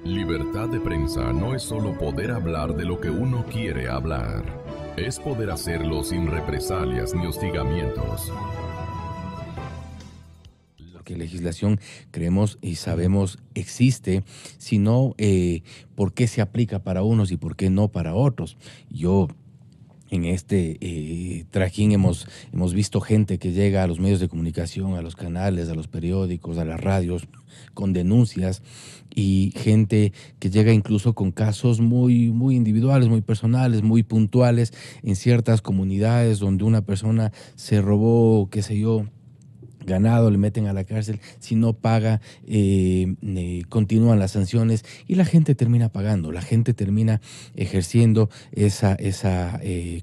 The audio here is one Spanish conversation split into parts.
Libertad de prensa no es solo poder hablar de lo que uno quiere hablar. Es poder hacerlo sin represalias ni hostigamientos. Porque legislación, creemos y sabemos, existe, sino por qué se aplica para unos y por qué no para otros. Yo... En este trajín hemos visto gente que llega a los medios de comunicación, a los canales, a los periódicos, a las radios, con denuncias, y gente que llega incluso con casos muy, muy individuales, muy personales, muy puntuales, en ciertas comunidades donde una persona se robó, qué sé yo, ganado, le meten a la cárcel, si no paga, continúan las sanciones y la gente termina pagando, la gente termina ejerciendo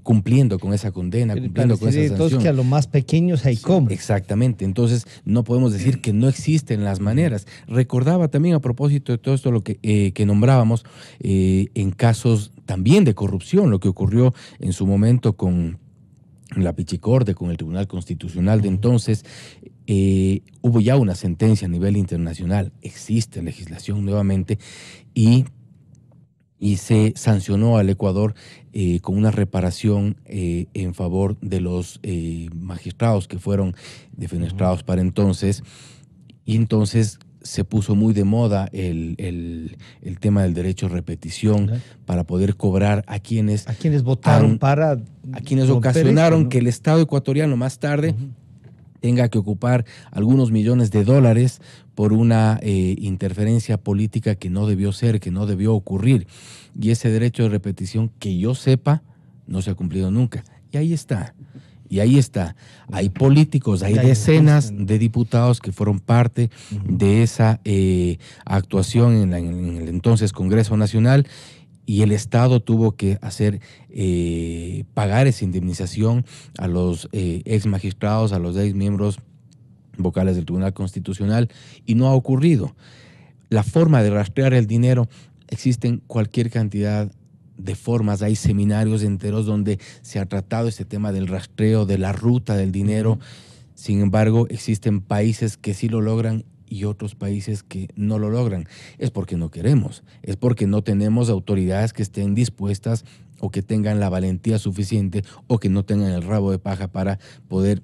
cumpliendo con esa condena, cumpliendo con esa sanción. Entonces que a los más pequeños hay como. Exactamente, entonces no podemos decir que no existen las maneras. Recordaba también a propósito de todo esto lo que nombrábamos, en casos también de corrupción, lo que ocurrió en su momento con la Pichicorte, con el Tribunal Constitucional de entonces. Hubo ya una sentencia a nivel internacional, existe legislación nuevamente, y se sancionó al Ecuador con una reparación en favor de los magistrados que fueron defenestrados para entonces, y entonces se puso muy de moda el tema del derecho a repetición para poder cobrar a quienes votaron a quienes ocasionaron esto, ¿no? Que el Estado ecuatoriano más tarde tenga que ocupar algunos millones de dólares por una interferencia política que no debió ser, que no debió ocurrir. Y ese derecho de repetición, que yo sepa, no se ha cumplido nunca. Y ahí está. Y ahí está. Hay políticos, hay decenas de diputados que fueron parte de esa actuación en el entonces Congreso Nacional, y el Estado tuvo que pagar esa indemnización a los ex magistrados, a los ex miembros vocales del Tribunal Constitucional, y no ha ocurrido. La forma de rastrear el dinero, existen cualquier cantidad de formas, hay seminarios enteros donde se ha tratado este tema del rastreo, de la ruta del dinero. Sin embargo, existen países que sí lo logran y otros países que no lo logran. Es porque no queremos, es porque no tenemos autoridades que estén dispuestas o que tengan la valentía suficiente o que no tengan el rabo de paja para poder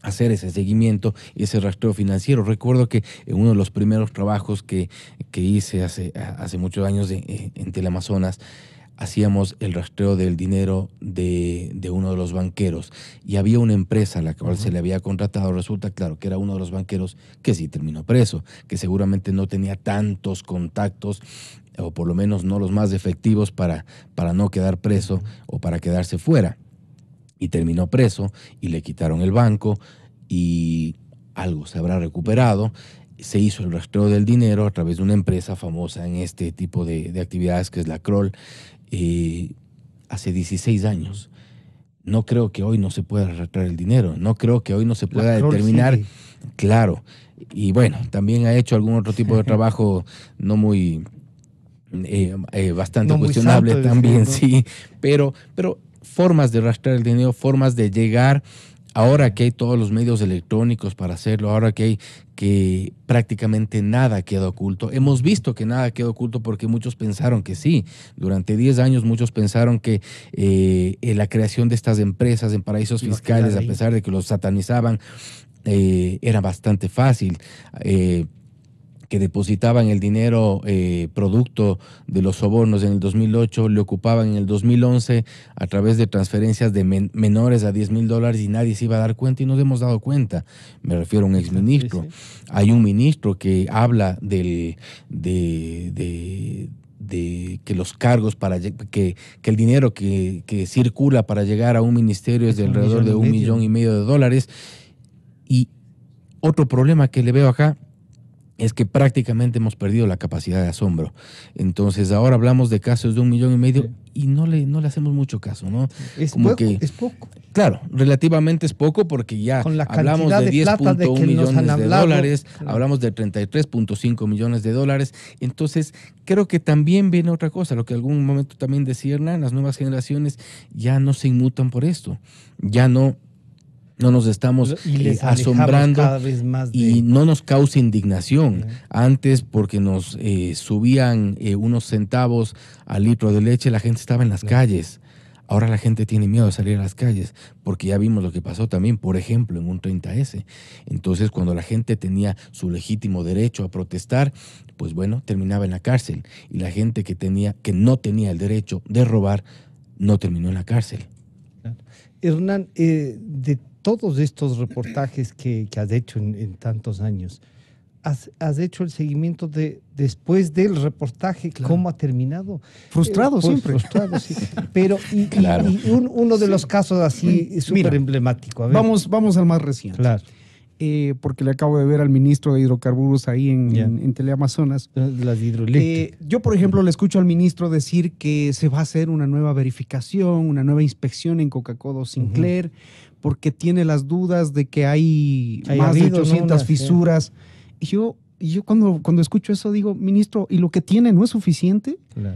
hacer ese seguimiento y ese rastreo financiero. Recuerdo que en uno de los primeros trabajos que hice hace muchos años en Teleamazonas, hacíamos el rastreo del dinero de uno de los banqueros, y había una empresa a la cual se le había contratado. Resulta, claro, que era uno de los banqueros que sí terminó preso, que seguramente no tenía tantos contactos, o por lo menos no los más efectivos para no quedar preso o para quedarse fuera. Y terminó preso y le quitaron el banco y algo se habrá recuperado. Se hizo el rastreo del dinero a través de una empresa famosa en este tipo de actividades, que es la Kroll, hace 16 años. No creo que hoy no se pueda rastrear el dinero, no creo que hoy no se pueda determinar, sí. Claro, y bueno, también ha hecho algún otro tipo de trabajo no muy, bastante no cuestionable muy santo, también, sí, pero formas de rastrear el dinero, formas de llegar. Ahora que hay todos los medios electrónicos para hacerlo, ahora que hay que prácticamente nada queda oculto. Hemos visto que nada queda oculto porque muchos pensaron que sí. Durante 10 años muchos pensaron que la creación de estas empresas en paraísos fiscales, a pesar de que los satanizaban, era bastante fácil. Que depositaban el dinero producto de los sobornos en el 2008, le ocupaban en el 2011 a través de transferencias de menores a $10,000 y nadie se iba a dar cuenta, y nos hemos dado cuenta. Me refiero a un exministro. Sí, sí. Hay un ministro que habla de que los cargos que el dinero que circula para llegar a un ministerio es de alrededor de $1,5 millones. Y otro problema que le veo acá es que prácticamente hemos perdido la capacidad de asombro. Entonces ahora hablamos de casos de $1,5 millones y no le hacemos mucho caso, ¿no? Es poco. Claro, relativamente es poco, porque ya hablamos de 10.1 millones de dólares, claro. Hablamos de 33.5 millones de dólares. Entonces creo que también viene otra cosa, lo que algún momento también decía Hernán, las nuevas generaciones ya no se inmutan por esto, ya no No nos estamos Y les asombrando cada vez más y no nos causa indignación. Antes, porque nos subían unos centavos al litro de leche, la gente estaba en las calles. Ahora la gente tiene miedo de salir a las calles, porque ya vimos lo que pasó también, por ejemplo, en un 30S. Entonces, cuando la gente tenía su legítimo derecho a protestar, pues bueno, terminaba en la cárcel. Y la gente que no tenía el derecho de robar, no terminó en la cárcel. Hernán, de todos estos reportajes que has hecho en tantos años, has hecho el seguimiento de después del reportaje, claro, cómo ha terminado. Frustrado siempre. Frustrado, sí. Pero Claro. uno de los casos así súper emblemático. A ver. Vamos al más reciente. Claro. Porque le acabo de ver al ministro de Hidrocarburos ahí en Teleamazonas. Las hidroeléctricas. Yo, por ejemplo, le escucho al ministro decir que se va a hacer una nueva verificación, una nueva inspección en Coca-Cola Sinclair, porque tiene las dudas de que hay más de 800 fisuras. Y yo cuando escucho eso digo, ministro, ¿y lo que tiene no es suficiente? Claro.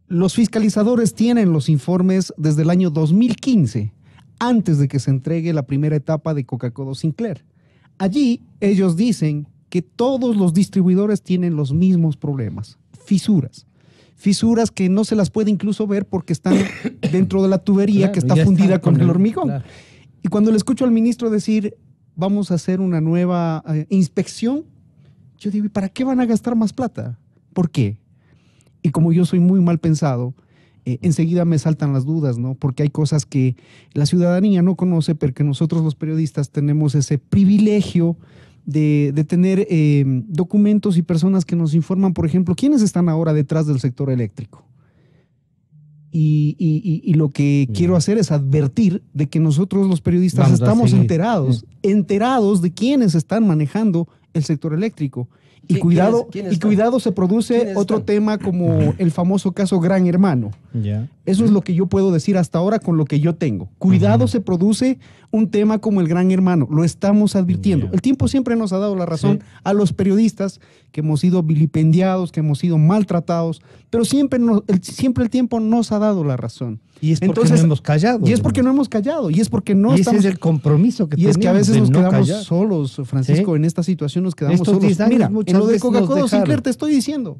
Los fiscalizadores tienen los informes desde el año 2015, antes de que se entregue la primera etapa de Coca-Cola Sinclair. Allí ellos dicen que todos los distribuidores tienen los mismos problemas, fisuras. Fisuras que no se las puede incluso ver porque están dentro de la tubería, claro, que está fundida con el hormigón. Claro. Y cuando le escucho al ministro decir, vamos a hacer una nueva inspección, yo digo, ¿y para qué van a gastar más plata? ¿Por qué? Y como yo soy muy mal pensado, enseguida me saltan las dudas, ¿no? Porque hay cosas que la ciudadanía no conoce, pero que nosotros los periodistas tenemos ese privilegio de tener documentos y personas que nos informan, por ejemplo, quiénes están ahora detrás del sector eléctrico. Y lo que quiero hacer es advertir de que nosotros los periodistas estamos enterados de quiénes están manejando el sector eléctrico. Y cuidado, se produce otro tema como el famoso caso Gran Hermano. Eso es lo que yo puedo decir hasta ahora con lo que yo tengo. Cuidado, se produce un tema como el Gran Hermano. Lo estamos advirtiendo. El tiempo siempre nos ha dado la razón a los periodistas que hemos sido vilipendiados, que hemos sido maltratados, pero siempre el tiempo nos ha dado la razón. Y es porque no hemos callado. Y es porque no hemos callado. Y es porque no estamos... Ese es el compromiso que tenemos. Y es que a veces nos quedamos solos, Francisco, en esta situación nos quedamos solos. Mira, en lo de Coca-Cola Sinclair te estoy diciendo.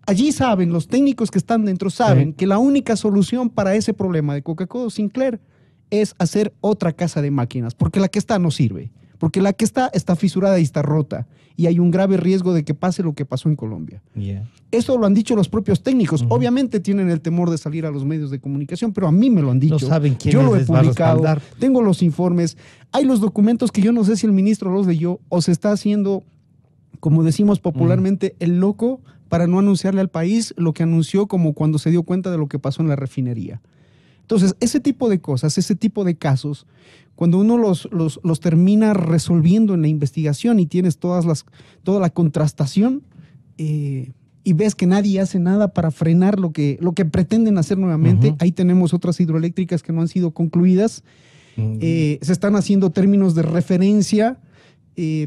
Allí saben, los técnicos que están dentro saben que la única solución para ese problema de Coca-Cola Sinclair es hacer otra casa de máquinas, porque la que está no sirve. Porque la que está fisurada y está rota. Y hay un grave riesgo de que pase lo que pasó en Colombia. Eso lo han dicho los propios técnicos. Obviamente tienen el temor de salir a los medios de comunicación, pero a mí me lo han dicho. No saben quién yo lo he publicado, tengo los informes, hay los documentos que yo no sé si el ministro los leyó o se está haciendo, como decimos popularmente, el loco para no anunciarle al país lo que anunció como cuando se dio cuenta de lo que pasó en la refinería. Entonces, ese tipo de cosas, ese tipo de casos, cuando uno los termina resolviendo en la investigación y tienes toda la contrastación y ves que nadie hace nada para frenar lo que pretenden hacer nuevamente, ahí tenemos otras hidroeléctricas que no han sido concluidas, se están haciendo términos de referencia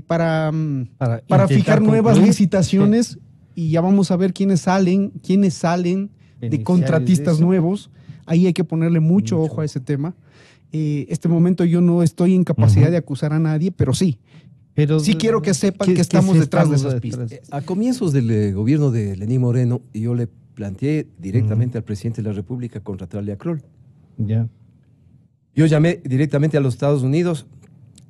para fijar nuevas licitaciones y ya vamos a ver quiénes salen de contratistas nuevos. Ahí hay que ponerle mucho ojo a ese tema. Este momento yo no estoy en capacidad de acusar a nadie, pero sí quiero que sepan que estamos detrás de esas pistas. A comienzos del gobierno de Lenín Moreno, yo le planteé directamente al presidente de la República contratarle a Kroll. Yo llamé directamente a los Estados Unidos.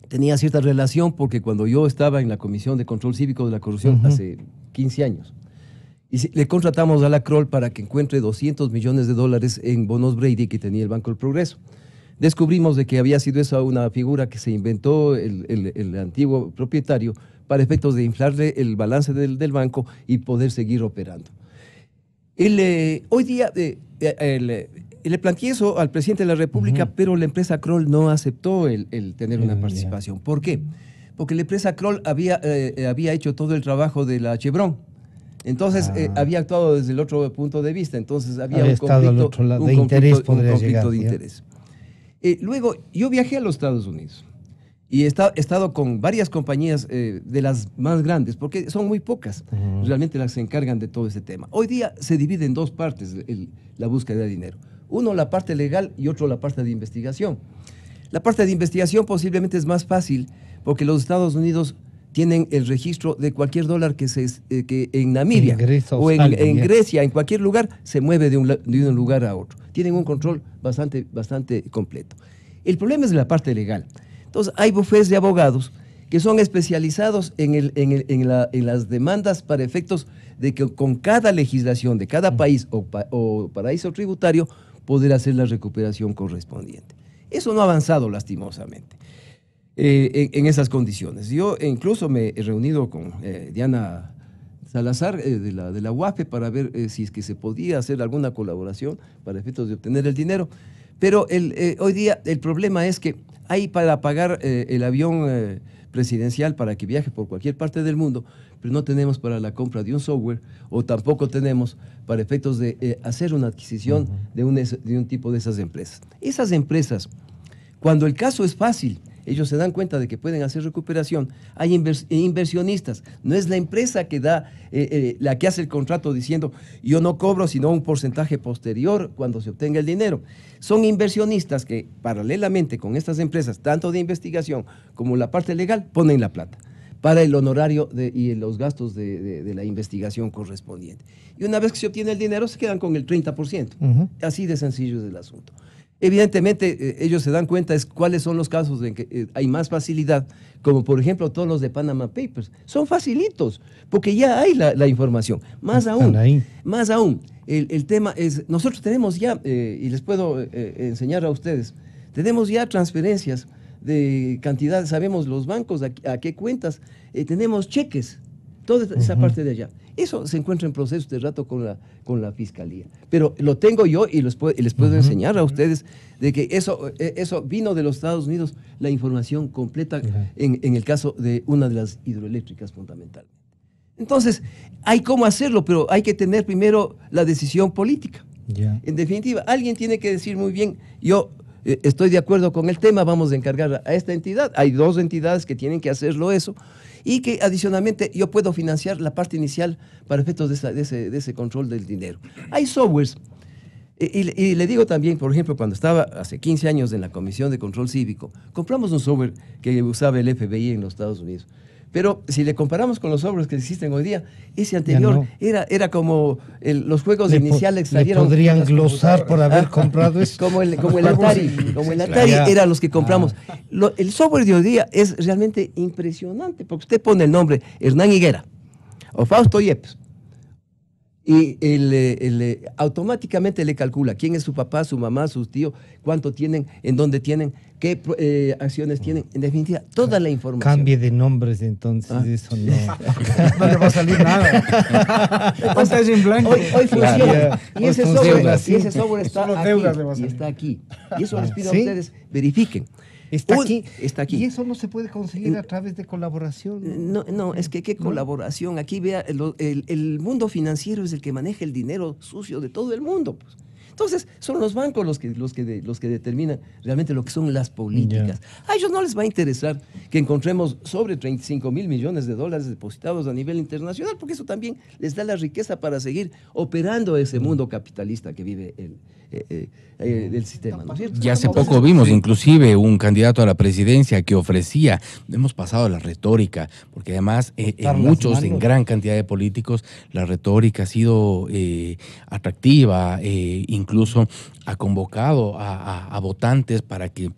Tenía cierta relación porque cuando yo estaba en la Comisión de Control Cívico de la Corrupción hace 15 años, y le contratamos a la Kroll para que encuentre $200 millones en bonos Brady que tenía el Banco del Progreso. Descubrimos de que había sido esa una figura que se inventó el antiguo propietario para efectos de inflarle el balance del banco y poder seguir operando. Hoy día le planteé eso al presidente de la República, pero la empresa Kroll no aceptó el tener una participación. ¿Por qué? Porque la empresa Kroll había hecho todo el trabajo de la Chevron. Entonces había actuado desde el otro punto de vista, entonces había un conflicto de interés. Luego, yo viajé a los Estados Unidos y he estado con varias compañías de las más grandes, porque son muy pocas realmente las que se encargan de todo ese tema. Hoy día se divide en dos partes la búsqueda de dinero. Uno, la parte legal y otro, la parte de investigación. La parte de investigación posiblemente es más fácil porque los Estados Unidos tienen el registro de cualquier dólar que en Namibia o en Grecia, en cualquier lugar, se mueve de un lugar a otro. Tienen un control bastante completo. El problema es la parte legal. Entonces, hay bufetes de abogados que son especializados en las demandas para efectos de que con cada legislación de cada país o paraíso tributario poder hacer la recuperación correspondiente. Eso no ha avanzado lastimosamente en esas condiciones. Yo incluso me he reunido con Diana Salazar de la UAFE para ver si es que se podía hacer alguna colaboración para efectos de obtener el dinero, pero hoy día el problema es que hay para pagar el avión presidencial para que viaje por cualquier parte del mundo, pero no tenemos para la compra de un software o tampoco tenemos para efectos de hacer una adquisición de un tipo de esas empresas. Esas empresas, cuando el caso es fácil, ellos se dan cuenta de que pueden hacer recuperación. Hay inversionistas. No es la empresa que da, la que hace el contrato diciendo yo no cobro sino un porcentaje posterior cuando se obtenga el dinero. Son inversionistas que paralelamente con estas empresas, tanto de investigación como la parte legal, ponen la plata para el honorario y los gastos de la investigación correspondiente. Y una vez que se obtiene el dinero, se quedan con el 30%. Así de sencillo es el asunto. Evidentemente, ellos se dan cuenta cuáles son los casos en que hay más facilidad, como por ejemplo todos los de Panama Papers. Son facilitos, porque ya hay la información. Más aún, el tema es, nosotros tenemos ya, y les puedo enseñar a ustedes, tenemos ya transferencias de cantidades, sabemos los bancos, a qué cuentas, tenemos cheques, toda esa parte de allá. Eso se encuentra en proceso de rato con la Fiscalía. Pero lo tengo yo y les puedo enseñar a ustedes de que eso vino de los Estados Unidos, la información completa en el caso de una de las hidroeléctricas fundamentalmente. Entonces, hay cómo hacerlo, pero hay que tener primero la decisión política. En definitiva, alguien tiene que decir muy bien, yo estoy de acuerdo con el tema, vamos a encargar a esta entidad. Hay dos entidades que tienen que hacerlo eso. Y que adicionalmente yo puedo financiar la parte inicial para efectos de ese control del dinero. Hay softwares, y le digo también, por ejemplo, cuando estaba hace 15 años en la Comisión de Control Cívico, compramos un software que usaba el FBI en los Estados Unidos. Pero si le comparamos con los softwares que existen hoy día, ese anterior era como los juegos iniciales salieron. ¿Le podrían glosar por haber comprado eso? Como el Atari. Como el Atari eran los que compramos. El software de hoy día es realmente impresionante, porque usted pone el nombre Hernán Higuera o Fausto Yepes y automáticamente le calcula quién es su papá, su mamá, sus tíos, cuánto tienen, en dónde tienen, qué acciones tienen, en definitiva, toda la información. Cambie de nombres entonces, eso no. No le va a salir nada. Pantalla en blanco. Hoy funciona. Y ese software está aquí. Y eso les pido a ustedes, verifiquen. Está aquí. Y eso no se puede conseguir a través de colaboración. No, es que qué colaboración. Aquí vea, el mundo financiero es el que maneja el dinero sucio de todo el mundo. Pues. Entonces, son los bancos los que determinan realmente lo que son las políticas. A ellos no les va a interesar que encontremos sobre 35 mil millones de dólares depositados a nivel internacional, porque eso también les da la riqueza para seguir operando ese mundo capitalista que vive del sistema, ¿no es cierto? Y hace poco vimos inclusive un candidato a la presidencia que ofrecía, hemos pasado la retórica, porque además en gran cantidad de políticos, la retórica ha sido atractiva, incluso ha convocado a votantes para que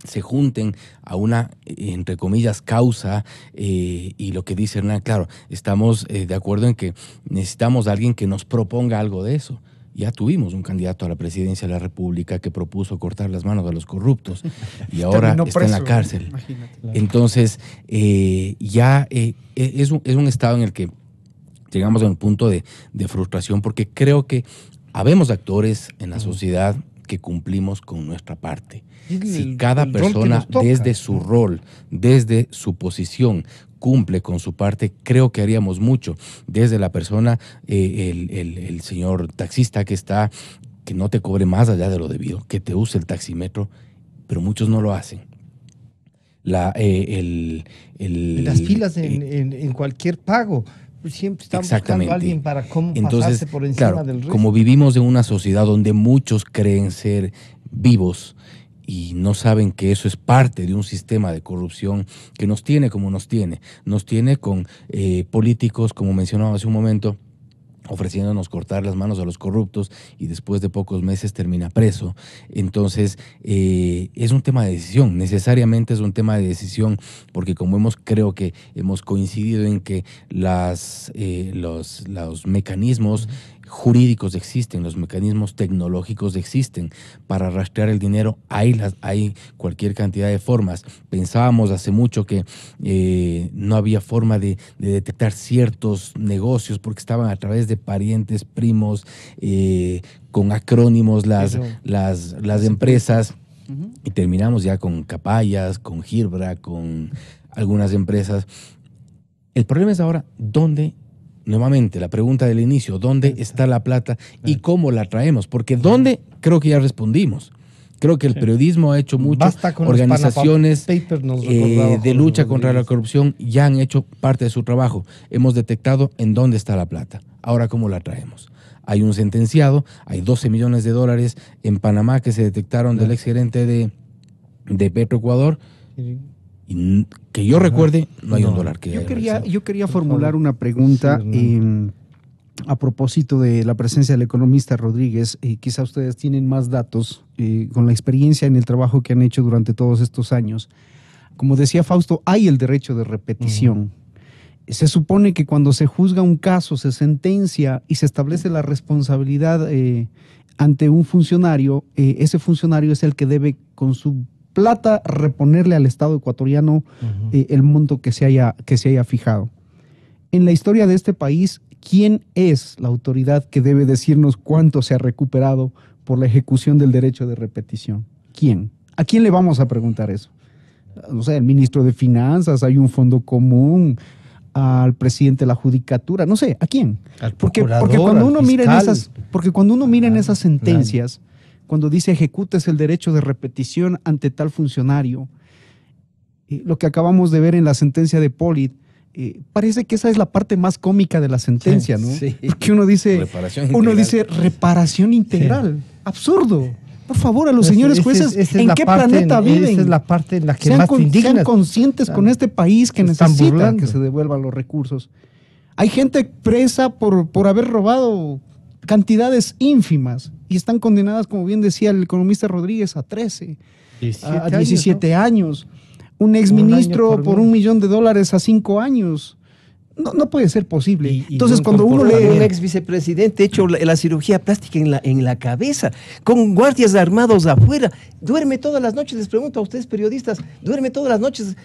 se junten a una, entre comillas, causa, y lo que dice Hernán, claro, estamos de acuerdo en que necesitamos a alguien que nos proponga algo de eso. Ya tuvimos un candidato a la presidencia de la República que propuso cortar las manos a los corruptos y ahora está en la cárcel. Imagínate. Entonces, es un estado en el que llegamos a un punto de frustración, porque creo que habemos actores en la sociedad que cumplimos con nuestra parte. Si cada persona desde su rol, desde su posición, cumple con su parte, creo que haríamos mucho. Desde la persona, el señor taxista que no te cobre más allá de lo debido, que te use el taxímetro, pero muchos no lo hacen. Las filas en cualquier pago. Siempre estamos buscando a alguien para pasarse por encima del resto. Como vivimos en una sociedad donde muchos creen ser vivos y no saben que eso es parte de un sistema de corrupción que nos tiene como nos tiene. Nos tiene con políticos, como mencionaba hace un momento, ofreciéndonos cortar las manos a los corruptos y después de pocos meses termina preso. Entonces, es un tema de decisión, necesariamente es un tema de decisión, porque como creo que hemos coincidido en que los mecanismos jurídicos existen, los mecanismos tecnológicos existen para rastrear el dinero, hay cualquier cantidad de formas. Pensábamos hace mucho que no había forma de detectar ciertos negocios porque estaban a través de parientes, primos, con acrónimos las empresas, y terminamos ya con Capayas, con Girbra, con algunas empresas. El problema es ahora dónde. Nuevamente, la pregunta del inicio, ¿dónde está la plata y cómo la traemos? Porque ¿dónde? Creo que ya respondimos. Creo que el periodismo ha hecho mucho. Organizaciones de lucha contra la corrupción ya han hecho parte de su trabajo. Hemos detectado en dónde está la plata. Ahora, ¿cómo la traemos? Hay un sentenciado, hay $12 millones en Panamá que se detectaron del exgerente de Petroecuador. Y que yo recuerde, no hay un dólar que yo quería formular una pregunta a propósito de la presencia del economista Rodríguez. Quizá ustedes tienen más datos con la experiencia en el trabajo que han hecho durante todos estos años. Como decía Fausto, hay el derecho de repetición. Se supone que cuando se juzga un caso, se sentencia y se establece la responsabilidad ante un funcionario, ese funcionario es el que debe con su plata reponerle al Estado ecuatoriano el monto que se haya fijado. En la historia de este país, ¿quién es la autoridad que debe decirnos cuánto se ha recuperado por la ejecución del derecho de repetición? ¿Quién? ¿A quién le vamos a preguntar eso? No sé, el ministro de Finanzas, hay un fondo común, al presidente de la Judicatura, no sé, ¿a quién? Porque cuando uno mira en esas sentencias, cuando dice ejecutes el derecho de repetición ante tal funcionario, lo que acabamos de ver en la sentencia de Polit, parece que esa es la parte más cómica de la sentencia, ¿no? Sí. Porque uno dice reparación integral. Sí. Absurdo. Por favor, a los señores jueces, ¿en qué planeta viven? Esa es la parte en la que más te indignas. Sean conscientes con este país que necesita que se devuelvan los recursos. Hay gente presa por haber robado cantidades ínfimas y están condenadas, como bien decía el economista Rodríguez, a 13, a 17 años. Un exministro por $1 millón a 5 años. No puede ser posible. Entonces, cuando uno lee... Un ex vicepresidente hecho la cirugía plástica en la cabeza, con guardias armados afuera, duerme todas las noches, les pregunto a ustedes periodistas, duerme todas las noches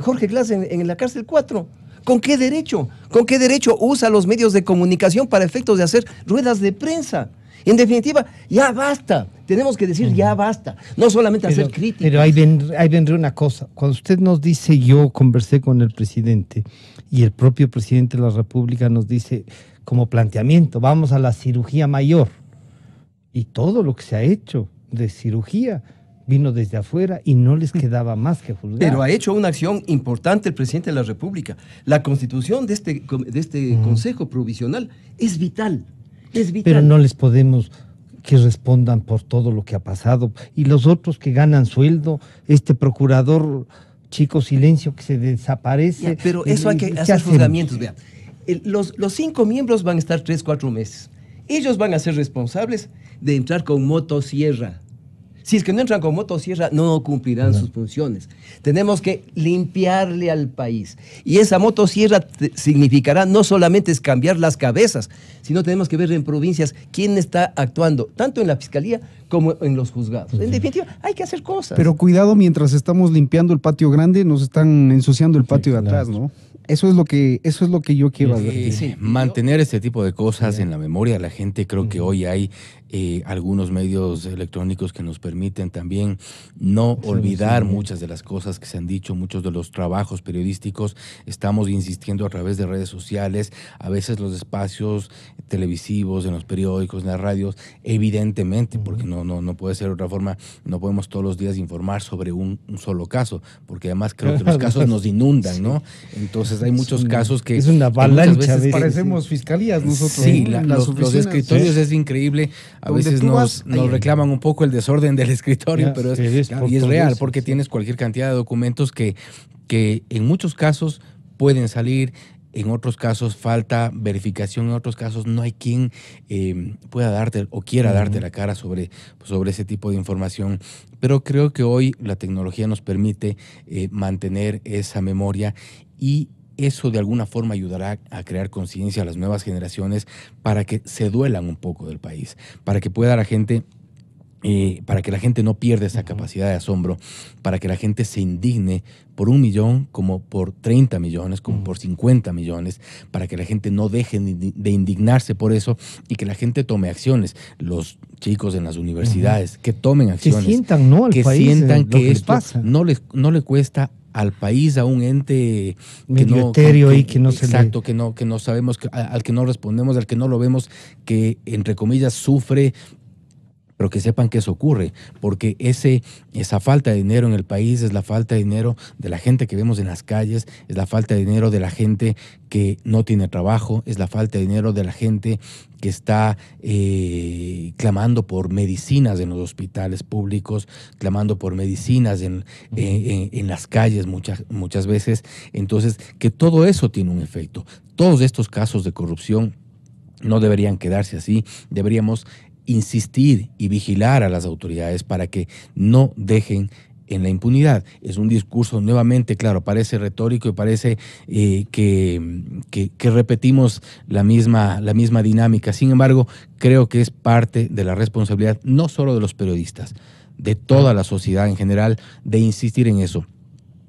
Jorge Glass en la cárcel 4. ¿Con qué derecho? ¿Con qué derecho usa los medios de comunicación para efectos de hacer ruedas de prensa? En definitiva, ya basta. Tenemos que decir ya basta. No solamente hacer críticas. Pero ahí vendrá una cosa. Cuando usted nos dice, yo conversé con el presidente y el propio presidente de la República nos dice como planteamiento, vamos a la cirugía mayor. Y todo lo que se ha hecho de cirugía vino desde afuera y no les quedaba más que juzgar. Pero ha hecho una acción importante el presidente de la República. La constitución de este Consejo Provisional es vital. Es vital. Pero no les podemos que respondan por todo lo que ha pasado. Y los otros que ganan sueldo, este procurador Chico Silencio que se desaparece. Ya, pero eso hay que hacer juzgamientos. Vean, los 5 miembros van a estar 3-4 meses. Ellos van a ser responsables de entrar con motosierra. Si es que no entran con motosierra, no cumplirán sus funciones. Tenemos que limpiarle al país. Y esa motosierra significará no solamente es cambiar las cabezas, sino tenemos que ver en provincias quién está actuando, tanto en la fiscalía como en los juzgados. En definitiva, hay que hacer cosas. Pero cuidado, mientras estamos limpiando el patio grande, nos están ensuciando el patio de atrás, ¿no? Eso es lo que yo quiero advertir. Sí, mantener este tipo de cosas en la memoria de la gente. Creo que hoy hay algunos medios electrónicos que nos permiten también no olvidar muchas de las cosas que se han dicho, muchos de los trabajos periodísticos. Estamos insistiendo a través de redes sociales, a veces los espacios televisivos, en los periódicos, en las radios, evidentemente, porque no puede ser de otra forma, no podemos todos los días informar sobre un solo caso, porque además creo que los casos nos inundan, ¿no? Entonces hay muchos casos que... Es una avalancha. Parecemos fiscalías nosotros. Sí, los escritorios es increíble. a Donde veces tú vas, nos reclaman un poco el desorden del escritorio, Ya, pero es claro, por y es todo real, eso, porque sí. tienes cualquier cantidad de documentos que en muchos casos pueden salir, en otros casos falta verificación, en otros casos no hay quien pueda darte o quiera darte la cara sobre ese tipo de información. Pero creo que hoy la tecnología nos permite mantener esa memoria, y eso de alguna forma ayudará a crear conciencia a las nuevas generaciones para que se duelan un poco del país, para que pueda la gente... para que la gente no pierda esa capacidad de asombro, para que la gente se indigne por 1 millón, como por 30 millones, como por 50 millones, para que la gente no deje de indignarse por eso y que la gente tome acciones. Los chicos en las universidades, que tomen Que acciones. sientan, ¿no? Al que país, sientan lo que les esto pasa. no le cuesta al país, a un ente Medio etéreo ahí que no se le- exacto, que no sabemos, al que no respondemos, al que no lo vemos, que entre comillas sufre, pero que sepan que eso ocurre, porque esa falta de dinero en el país es la falta de dinero de la gente que vemos en las calles, es la falta de dinero de la gente que no tiene trabajo, es la falta de dinero de la gente que está clamando por medicinas en los hospitales públicos, clamando por medicinas en las calles muchas veces. Entonces, que todo eso tiene un efecto. Todos estos casos de corrupción no deberían quedarse así, deberíamos insistir y vigilar a las autoridades para que no dejen en la impunidad. Es un discurso, nuevamente, claro, parece retórico y parece que repetimos la misma dinámica. Sin embargo, creo que es parte de la responsabilidad, no solo de los periodistas, de toda la sociedad en general, de insistir en eso.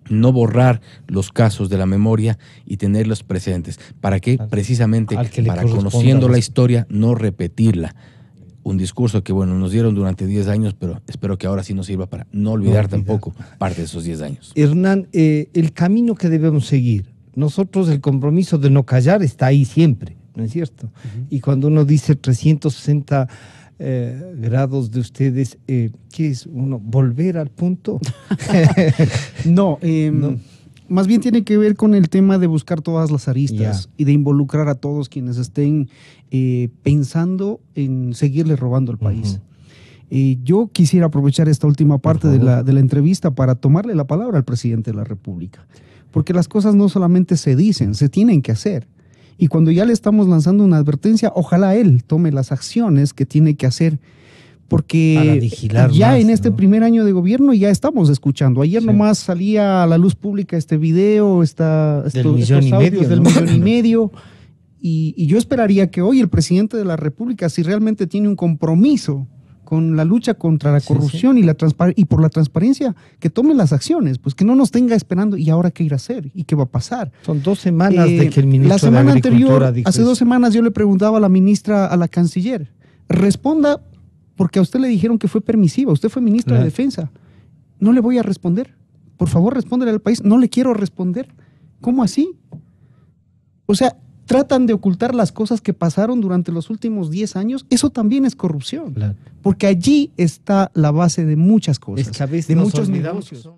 No borrar los casos de la memoria y tenerlos presentes. ¿Para qué? Precisamente al que le para, corresponda conociendo la los- historia, no repetirla. Un discurso que, bueno, nos dieron durante 10 años, pero espero que ahora sí nos sirva para no olvidar tampoco parte de esos 10 años. Hernán, el camino que debemos seguir, nosotros el compromiso de no callar está ahí siempre, ¿no es cierto? Y cuando uno dice 360 grados de ustedes, ¿qué es uno? ¿Volver al punto? No, No. más bien tiene que ver con el tema de buscar todas las aristas Ya. y de involucrar a todos quienes estén pensando en seguirle robando al país. Yo quisiera aprovechar esta última parte de la entrevista para tomarle la palabra al presidente de la República, porque las cosas no solamente se dicen, se tienen que hacer. Y cuando ya le estamos lanzando una advertencia, ojalá él tome las acciones que tiene que hacer, Para porque vigilar ya más, en este ¿no? primer año de gobierno ya estamos escuchando. Ayer Sí. nomás salía a la luz pública este video, Del millón y audios medio, del ¿no? millón y medio. Y yo esperaría que hoy el presidente de la República, si realmente tiene un compromiso con la lucha contra la Sí, corrupción y por la transparencia, que tome las acciones, pues que no nos tenga esperando y ahora qué ir a hacer y qué va a pasar. Son 2 semanas de que el ministro La semana de Agricultura anterior, dijo hace eso. 2 semanas, yo le preguntaba a la ministra, a la canciller, responda, porque a usted le dijeron que fue permisiva, usted fue ministra de Claro. Defensa. No le voy a responder. Por favor, respóndele al país. No le quiero responder. ¿Cómo así? O sea, tratan de ocultar las cosas que pasaron durante los últimos 10 años. Eso también es corrupción. Claro. Porque allí está la base de muchas cosas, Es que a veces de nos muchos olvidamos negocios. que son-